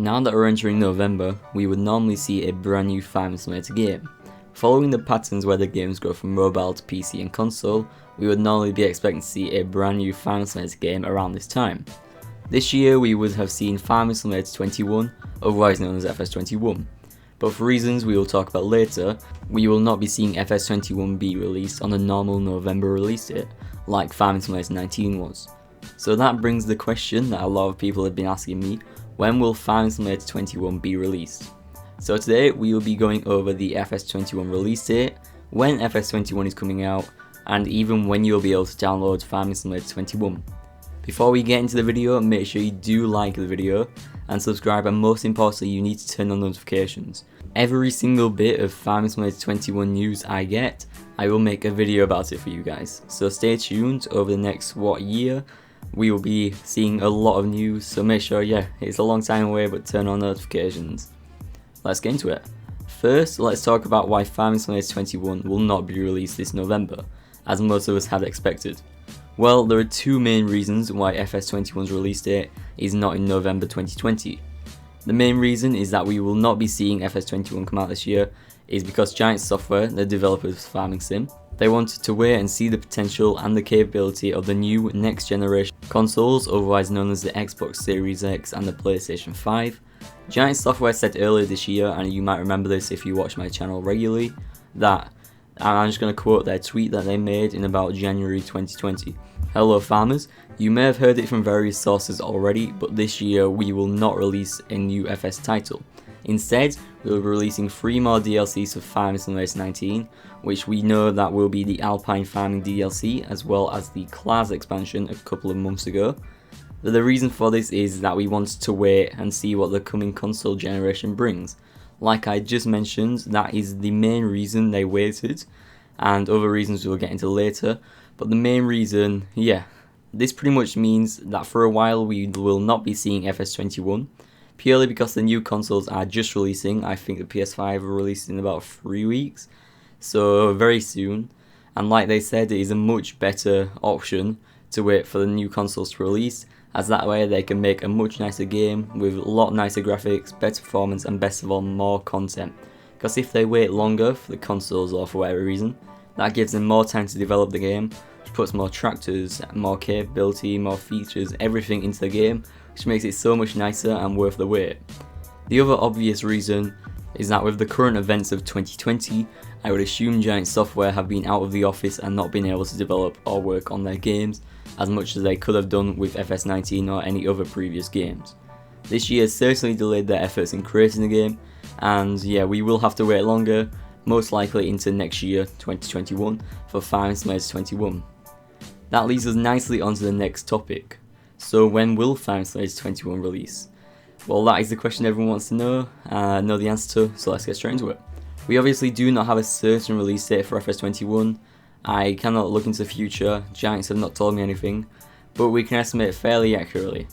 Now that we're entering November, we would normally see a brand new Farming Simulator game. Following the patterns where the games go from mobile to PC and console, we would normally be expecting to see a brand new Farming Simulator game around this time. This year we would have seen Farming Simulator 21, otherwise known as FS21. But for reasons we will talk about later, we will not be seeing FS21 be released on the normal November release date, like Farming Simulator 19 was. So that brings the question that a lot of people have been asking me: when will Farming Simulator 21 be released? So today we will be going over the FS21 release date, when FS21 is coming out, and even when you'll be able to download Farming Simulator 21. Before we get into the video, make sure you do like the video and subscribe, and most importantly you need to turn on notifications. Every single bit of Farming Simulator 21 news I get, I will make a video about it for you guys. So stay tuned. Over the next year, we will be seeing a lot of news, so make sure, it's a long time away, but turn on notifications. Let's get into it. First, let's talk about why Farming Simulator 21 will not be released this November, as most of us had expected. Well, there are two main reasons why FS21's release date is not in November 2020. The main reason is that we will not be seeing FS21 come out this year is because Giant Software, the developers of Farming Sim, they wanted to wait and see the potential and the capability of the new next generation consoles, otherwise known as the Xbox Series X and the PlayStation 5. Giant Software said earlier this year, and you might remember this if you watch my channel regularly, that, and I'm just going to quote their tweet that they made in about January 2020. "Hello farmers, you may have heard it from various sources already, but this year we will not release a new FS title. Instead, we will be releasing 3 more DLCs for Farming Simulator 19, which we know that will be the Alpine Farming DLC as well as the Class expansion a couple of months ago. But the reason for this is that we wanted to wait and see what the coming console generation brings. Like I just mentioned, that is the main reason they waited, and other reasons we'll get into later. But the main reason, this pretty much means that for a while we will not be seeing FS21, purely because the new consoles are just releasing. I think the PS5 will release in about 3 weeks, so very soon. And like they said, it is a much better option to wait for the new consoles to release, as that way they can make a much nicer game with a lot nicer graphics, better performance, and best of all, more content. Because if they wait longer for the consoles or for whatever reason, that gives them more time to develop the game, which puts more tractors, more capability, more features, everything into the game, which makes it so much nicer and worth the wait. The other obvious reason is that with the current events of 2020, I would assume Giant Software have been out of the office and not been able to develop or work on their games as much as they could have done with FS19 or any other previous games. This year certainly delayed their efforts in creating the game, and we will have to wait longer, most likely into next year, 2021, for Farming Simulator 21. That leads us nicely onto the next topic. So when will Farming Simulator 21 release? Well, that is the question everyone wants to know the answer to, so let's get straight into it. We obviously do not have a certain release date for FS21. I cannot look into the future, Giants have not told me anything, but we can estimate fairly accurately.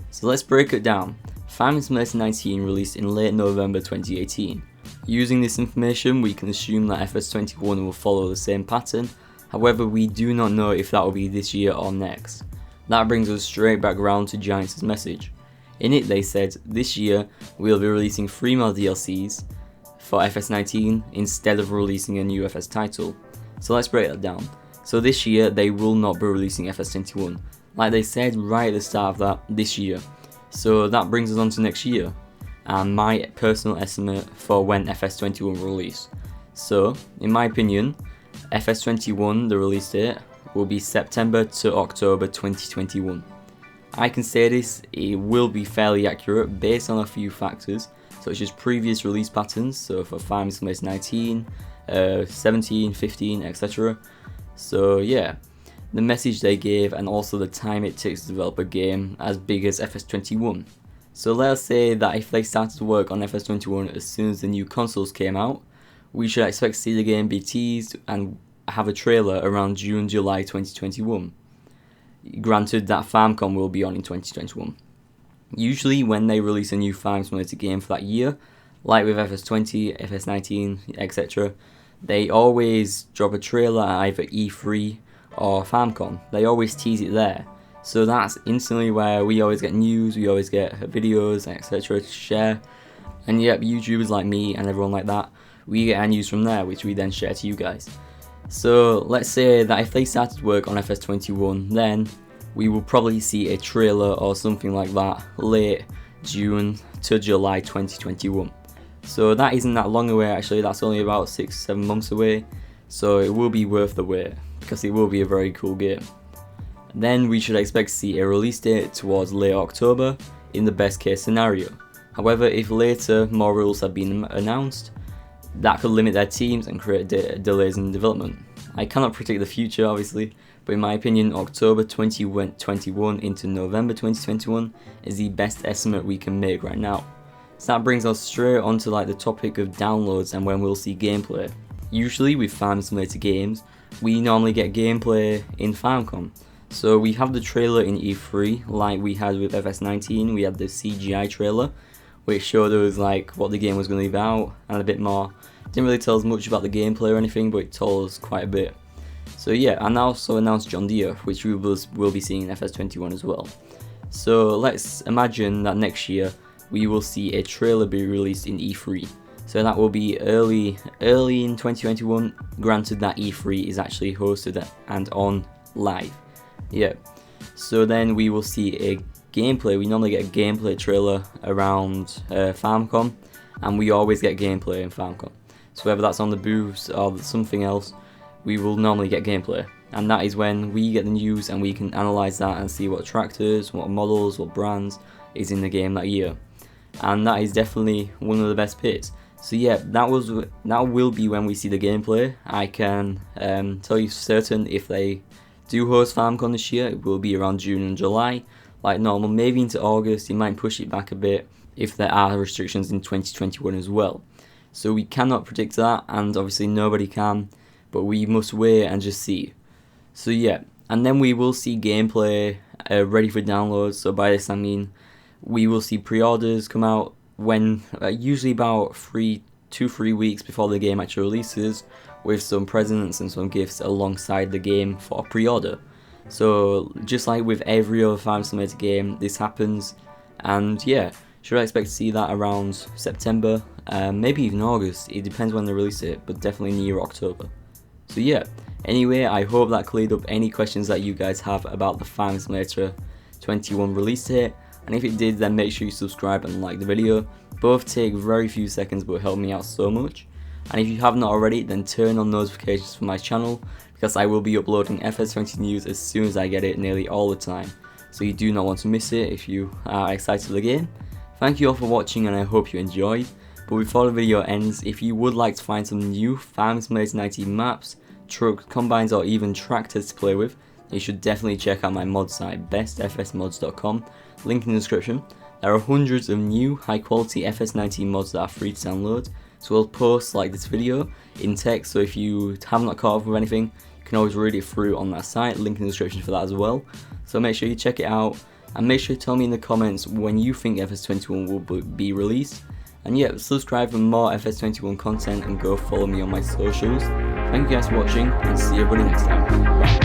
So let's break it down. Farming Simulator 19 released in late November 2018. Using this information, we can assume that FS21 will follow the same pattern, however we do not know if that will be this year or next. That brings us straight back round to Giants' message. In it they said, this year we will be releasing 3 more DLCs for FS19 instead of releasing a new FS title. So let's break that down. So this year they will not be releasing FS21, like they said right at the start of that, this year. So that brings us on to next year, and my personal estimate for when FS21 will release. So, in my opinion, FS21, the release date, will be September to October 2021. I can say this, it will be fairly accurate based on a few factors, such as previous release patterns, so for Farming Simulator 19, 17, 15, etc. So the message they gave and also the time it takes to develop a game as big as FS21. So let us say that if they started to work on FS21 as soon as the new consoles came out, we should expect to see the game be teased and have a trailer around June, July 2021. Granted that FarmCon will be on in 2021. Usually when they release a new Farming Simulator game for that year, like with FS20, FS19, etc., they always drop a trailer at either E3 or FarmCon. They always tease it there. So that's instantly where we always get news, we always get videos, etc. to share. And yep, YouTubers like me and everyone like that, we get our news from there, which we then share to you guys. So let's say that if they started work on FS21, then we will probably see a trailer or something like that late June to July 2021. So that isn't that long away actually, that's only about 6-7 months away. So it will be worth the wait, because it will be a very cool game. Then we should expect to see a release date towards late October in the best case scenario. However, if later more rules have been announced, that could limit their teams and create delays in development. I cannot predict the future obviously, but in my opinion October 2021 into November 2021 is the best estimate we can make right now. So that brings us straight onto like the topic of downloads and when we'll see gameplay. Usually with Farm Simulator games, we normally get gameplay in FarmCon. So we have the trailer in E3 like we had with FS19, we had the CGI trailer which showed us like what the game was going to be about and a bit more. Didn't really tell us much about the gameplay or anything, but it told us quite a bit. So yeah, and also announced John Deere, which we will be seeing in FS21 as well. So let's imagine that next year we will see a trailer be released in E3. So that will be early in 2021, granted that E3 is actually hosted and on live. Yeah, so then we will see a gameplay. We normally get a gameplay trailer around FarmCon, and we always get gameplay in FarmCon. So whether that's on the booths or something else, we will normally get gameplay. And that is when we get the news and we can analyse that and see what tractors, what models, what brands is in the game that year. And that is definitely one of the best pits. So yeah, that will be when we see the gameplay. I can tell you certain if they do host FarmCon this year, it will be around June and July, like normal, maybe into August. You might push it back a bit if there are restrictions in 2021 as well. So we cannot predict that, and obviously nobody can, but we must wait and just see. So yeah, and then we will see gameplay ready for download. So by this I mean we will see pre-orders come out when usually about 2-3 weeks before the game actually releases, with some presents and some gifts alongside the game for pre-order. So just like with every other Farm Simulator game, this happens, and yeah, should I expect to see that around September, maybe even August. It depends when they release it, but definitely near October. So yeah, anyway, I hope that cleared up any questions that you guys have about the Farm Simulator 21 release date, and if it did, then make sure you subscribe and like the video. Both take very few seconds but help me out so much. And if you have not already, then turn on notifications for my channel, because I will be uploading FS20 news as soon as I get it nearly all the time. So you do not want to miss it if you are excited for the game. Thank you all for watching and I hope you enjoyed. But before the video ends, if you would like to find some new Farm Simulator 19 maps, trucks, combines or even tractors to play with, you should definitely check out my mod site bestfsmods.com, link in the description. There are hundreds of new high quality FS19 mods that are free to download. So we'll post like this video in text, so if you have not caught up with anything, you can always read it through on that site, link in the description for that as well. So make sure you check it out, and make sure you tell me in the comments when you think FS21 will be released. And yeah, subscribe for more FS21 content and go follow me on my socials. Thank you guys for watching, and see everybody next time. Bye.